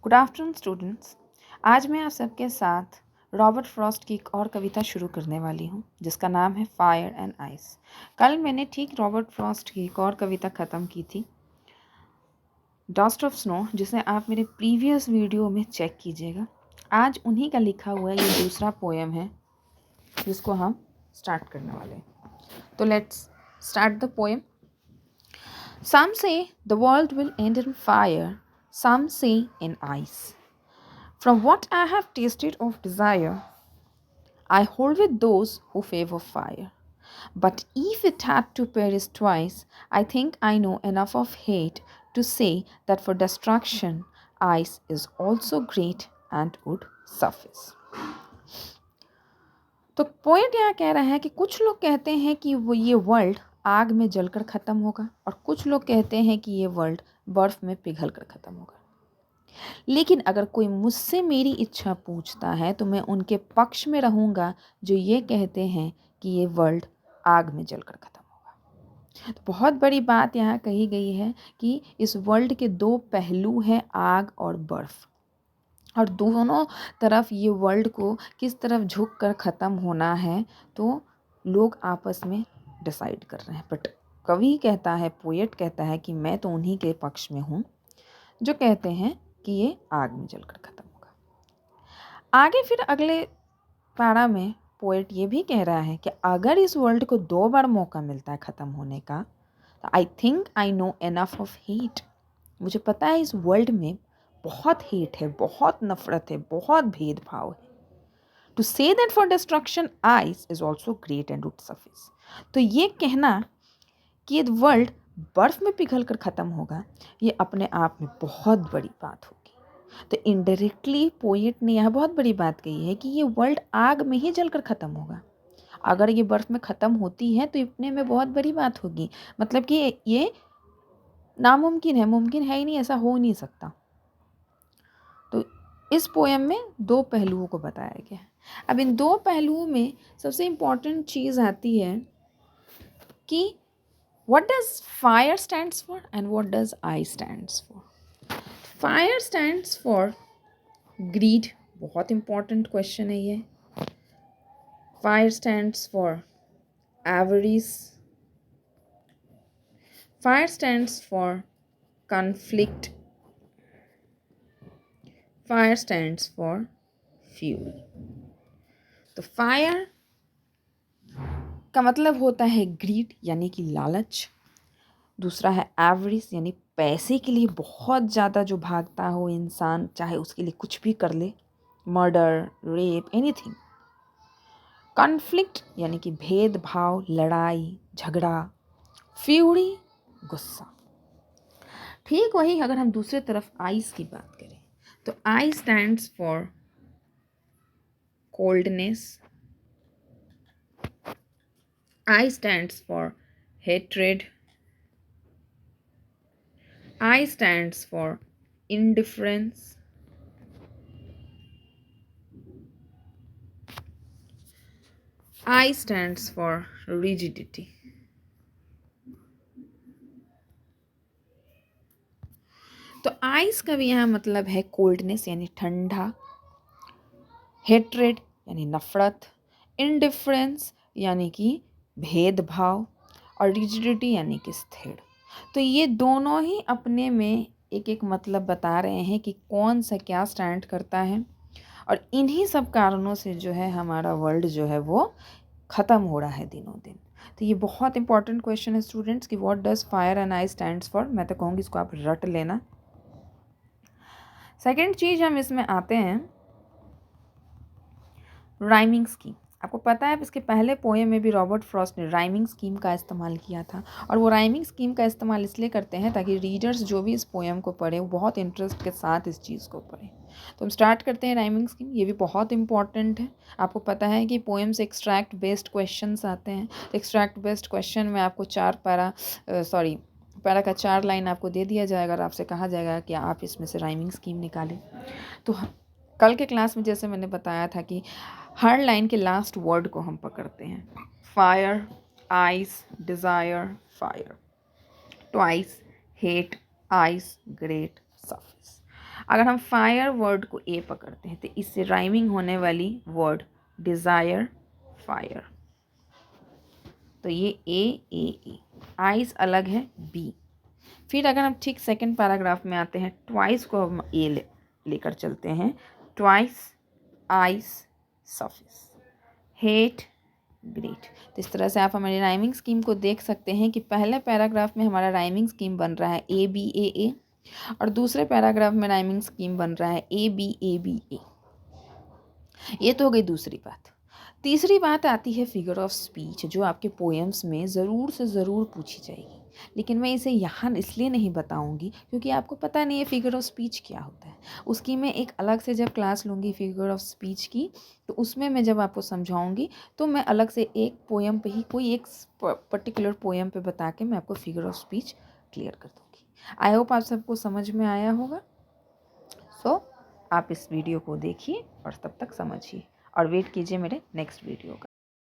Good afternoon students. आज मैं आप सबके साथ रॉबर्ट फ्रॉस्ट की एक और कविता शुरू करने वाली हूँ जिसका नाम है फायर एंड आइस। कल मैंने ठीक रॉबर्ट फ्रॉस्ट की एक और कविता ख़त्म की थी, डस्ट ऑफ स्नो, जिसे आप मेरे प्रीवियस वीडियो में चेक कीजिएगा। आज उन्हीं का लिखा हुआ ये दूसरा पोएम है जिसको हम स्टार्ट करने वाले हैं। तो let's start the poem. Some say the world will end in fire, some say in ice. From what I have tasted of desire, I hold with those who favor fire. But if it had to perish twice, I think I know enough of hate to say that for destruction, ice is also great and would suffice. तो poet यहाँ कह रहा है कि कुछ लोग कहते हैं कि ये वर्ल्ड आग में जलकर ख़त्म होगा और कुछ लोग कहते हैं कि ये वर्ल्ड बर्फ़ में पिघल कर ख़त्म होगा। लेकिन अगर कोई मुझसे मेरी इच्छा पूछता है तो मैं उनके पक्ष में रहूँगा जो ये कहते हैं कि ये वर्ल्ड आग में जलकर ख़त्म होगा। तो बहुत बड़ी बात यहाँ कही गई है कि इस वर्ल्ड के दो पहलू हैं, आग और बर्फ़, और दोनों तरफ ये वर्ल्ड को किस तरफ झुक कर ख़त्म होना है तो लोग आपस में डिसाइड कर रहे हैं। बट कवि कहता है, पोएट कहता है कि मैं तो उन्हीं के पक्ष में हूँ जो कहते हैं कि ये आग में जलकर ख़त्म होगा। आगे फिर अगले पैरा में पोएट ये भी कह रहा है कि अगर इस वर्ल्ड को 2 बार मौका मिलता है ख़त्म होने का तो I think I know enough of hate. मुझे पता है इस वर्ल्ड में बहुत हेट है, बहुत नफ़रत है, बहुत भेदभाव है। To say that for destruction ice is also great and would suffice. तो ये कहना कि ये वर्ल्ड बर्फ़ में पिघल कर ख़त्म होगा, ये अपने आप में बहुत बड़ी बात होगी। तो इनडायरेक्टली पोएट ने यह बहुत बड़ी बात कही है कि ये वर्ल्ड आग में ही जलकर ख़त्म होगा। अगर ये बर्फ़ में ख़त्म होती है तो इतने में बहुत बड़ी बात होगी, मतलब कि ये नामुमकिन है, मुमकिन है ही नहीं, ऐसा हो नहीं सकता। तो इस पोएम में 2 पहलुओं को बताया गया है। अब इन 2 पहलुओं में सबसे इम्पॉर्टेंट चीज़ आती है कि what does fire stands for and what does ice stands for. Fire stands for greed, बहुत important question है ये. Fire stands for avarice. Fire stands for conflict. Fire stands for fury. तो फायर का मतलब होता है ग्रीड यानी कि लालच। दूसरा है एवरिस यानी पैसे के लिए बहुत ज़्यादा जो भागता हो इंसान, चाहे उसके लिए कुछ भी कर ले, मर्डर, रेप, एनीथिंग। कॉन्फ्लिक्ट यानी कि भेदभाव, लड़ाई, झगड़ा। फ्यूरी, गुस्सा। ठीक वही अगर हम दूसरे तरफ आइस की बात करें तो आई stands for coldness, I stands for hatred, I stands for indifference. I stands for rigidity. तो आइस का भी यहाँ मतलब है कोल्डनेस यानी ठंडा, हेट्रेड यानी नफरत, इंडिफरेंस यानी कि भेदभाव, और रिजिडिटी यानी कि स्थिर। तो ये दोनों ही अपने में एक एक मतलब बता रहे हैं कि कौन सा क्या स्टैंड करता है, और इन्हीं सब कारणों से जो है हमारा वर्ल्ड जो है वो ख़त्म हो रहा है दिनों दिन। तो ये बहुत इंपॉर्टेंट क्वेश्चन है स्टूडेंट्स कि what does fire and ice stands for. मैं तो कहूँगी इसको आप रट लेना। सेकेंड चीज़ हम इसमें आते हैं राइमिंग स्कीम। आपको पता है इसके पहले पोएम में भी रॉबर्ट फ्रॉस्ट ने राइमिंग स्कीम का इस्तेमाल किया था, और वो राइमिंग स्कीम का इस्तेमाल इसलिए करते हैं ताकि रीडर्स जो भी इस पोएम को पढ़े वो बहुत इंटरेस्ट के साथ इस चीज़ को पढ़े। तो हम स्टार्ट करते हैं राइमिंग स्कीम। ये भी बहुत इंपॉर्टेंट है। आपको पता है कि पोएम से एक्सट्रैक्ट बेस्ड क्वेश्चंस आते हैं। एक्सट्रैक्ट बेस्ड क्वेश्चन में आपको पैरा का 4 लाइन आपको दे दिया जाएगा और आपसे कहा जाएगा कि आप इसमें से राइमिंग स्कीम निकालें। तो कल के क्लास में जैसे मैंने बताया था कि हर लाइन के लास्ट वर्ड को हम पकड़ते हैं। Fire, ice, desire, fire, twice, hate, ice, great, suffice. अगर हम फायर वर्ड को ए पकड़ते हैं तो इससे राइमिंग होने वाली वर्ड डिज़ायर, फायर, तो ये ए। आइज अलग है, बी। फिर अगर हम ठीक सेकंड पैराग्राफ में आते हैं, ट्वाइस को हम ए लेकर चलते हैं। Twice, ice, suffix, hate, great. तो इस तरह से आप हमारी राइमिंग स्कीम को देख सकते हैं कि पहले पैराग्राफ में हमारा राइमिंग स्कीम बन रहा है ए बी ए, और दूसरे पैराग्राफ में राइमिंग स्कीम बन रहा है ए बी ए। ये तो हो गई दूसरी बात। तीसरी बात आती है फिगर ऑफ स्पीच, जो आपके पोएम्स में ज़रूर से ज़रूर पूछी जाएगी, लेकिन मैं इसे यहाँ इसलिए नहीं बताऊँगी क्योंकि आपको पता नहीं है फिगर ऑफ स्पीच क्या होता है। उसकी मैं एक अलग से जब क्लास लूँगी फिगर ऑफ स्पीच की, तो उसमें मैं जब आपको समझाऊँगी तो मैं अलग से एक पोएम पे ही, कोई एक पर्टिकुलर पोएम पे बता के मैं आपको फिगर ऑफ स्पीच क्लियर कर दूँगी। आई होप आप सबको समझ में आया होगा। सो आप इस वीडियो को देखिए और तब तक समझिए और वेट कीजिए मेरे नेक्स्ट वीडियो का।